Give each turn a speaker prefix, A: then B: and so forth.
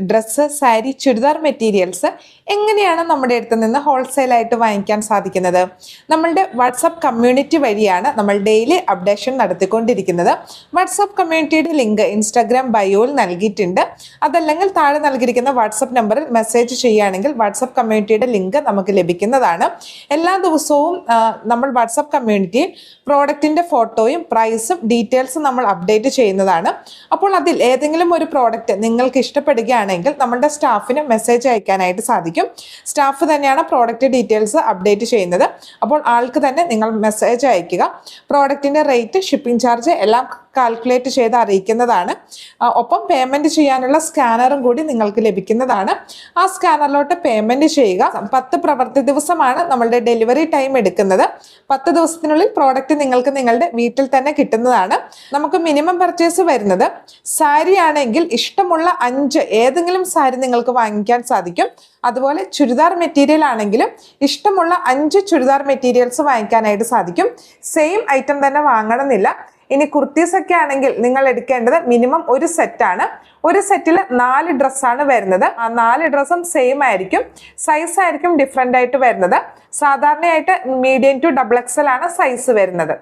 A: Dress, sari, churidar materials എങ്ങനെയാണ് നമ്മുടെ അടുത്ത് നിന്ന് ഹോൾസെയിലായിട്ട് വാങ്ങിക്കാൻ സാധിക്കുന്നത്? നമ്മളുടെ വാട്സപ്പ് കമ്മ്യൂണിറ്റി വഴിയാണ് നമ്മൾ ഡെയിലി അപ്ഡേഷൻ നടത്തിക്കൊണ്ടിരിക്കുന്നത്. വാട്സപ്പ് കമ്മ്യൂണിറ്റിയുടെ ലിങ്ക് ഇൻസ്റ്റാഗ്രാം ബയോയിൽ നൽകിയിട്ടുണ്ട്. അതല്ലെങ്കിൽ താഴെ നൽകിയിരിക്കുന്ന വാട്സപ്പ് നമ്പറിൽ മെസ്സേജ് ചെയ്യുകയാണെങ്കിൽ വാട്സപ്പ് കമ്മ്യൂണിറ്റിയുടെ ലിങ്ക് നമുക്ക് ലഭിക്കുന്നതാണ്. എല്ലാ ദിവസവും നമ്മൾ വാട്സപ്പ് കമ്മ്യൂണിറ്റിയിൽ പ്രോഡക്റ്റിൻ്റെ ഫോട്ടോയും പ്രൈസും ഡീറ്റെയിൽസും നമ്മൾ അപ്ഡേറ്റ് ചെയ്യുന്നതാണ്. അപ്പോൾ അതിൽ ഏതെങ്കിലും ഒരു പ്രോഡക്റ്റ് നിങ്ങൾക്ക് ഇഷ്ടപ്പെടുകയാണെങ്കിൽ നമ്മുടെ സ്റ്റാഫിന് മെസ്സേജ് അയക്കാനായിട്ട് സാധിക്കും. സ്റ്റാഫ് തന്നെയാണ് പ്രോഡക്റ്റ് ഡീറ്റെയിൽസ് അപ്ഡേറ്റ് ചെയ്യുന്നത്. അപ്പോൾ ആൾക്ക് തന്നെ നിങ്ങൾ മെസ്സേജ് അയക്കുക. പ്രോഡക്റ്റിൻ്റെ റേറ്റ്, ഷിപ്പിംഗ് ചാർജ് എല്ലാം കാൽക്കുലേറ്റ് ചെയ്ത് അറിയിക്കുന്നതാണ്. ഒപ്പം പേയ്മെൻറ്റ് ചെയ്യാനുള്ള സ്കാനറും കൂടി നിങ്ങൾക്ക് ലഭിക്കുന്നതാണ്. ആ സ്കാനറിലോട്ട് പേയ്മെൻറ്റ് ചെയ്യുക. 10 പ്രവൃത്തി ദിവസമാണ് നമ്മളുടെ ഡെലിവറി ടൈം എടുക്കുന്നത്. 10 ദിവസത്തിനുള്ളിൽ പ്രോഡക്റ്റ് നിങ്ങൾക്ക് നിങ്ങളുടെ വീട്ടിൽ തന്നെ കിട്ടുന്നതാണ്. നമുക്ക് മിനിമം പർച്ചേസ് വരുന്നത് സാരി ആണെങ്കിൽ ഇഷ്ടമുള്ള 5 ഏതെങ്കിലും സാരി നിങ്ങൾക്ക് വാങ്ങിക്കാൻ സാധിക്കും. അതുപോലെ ചുരിദാർ മെറ്റീരിയൽ ആണെങ്കിലും ഇഷ്ടമുള്ള 5 ചുരിദാർ മെറ്റീരിയൽസ് വാങ്ങിക്കാനായിട്ട് സാധിക്കും. സെയിം ഐറ്റം തന്നെ വാങ്ങണമെന്നില്ല. ഇനി കുർത്തീസ് ഒക്കെ ആണെങ്കിൽ നിങ്ങൾ എടുക്കേണ്ടത് മിനിമം ഒരു സെറ്റാണ്. ഒരു സെറ്റിൽ 4 ഡ്രസ്സാണ് വരുന്നത്. ആ 4 ഡ്രസ്സും സെയിം ആയിരിക്കും. സൈസ് ആയിരിക്കും ഡിഫറെൻ്റ് ആയിട്ട് വരുന്നത്. സാധാരണയായിട്ട് മീഡിയം ടു XXL ആണ് സൈസ് വരുന്നത്.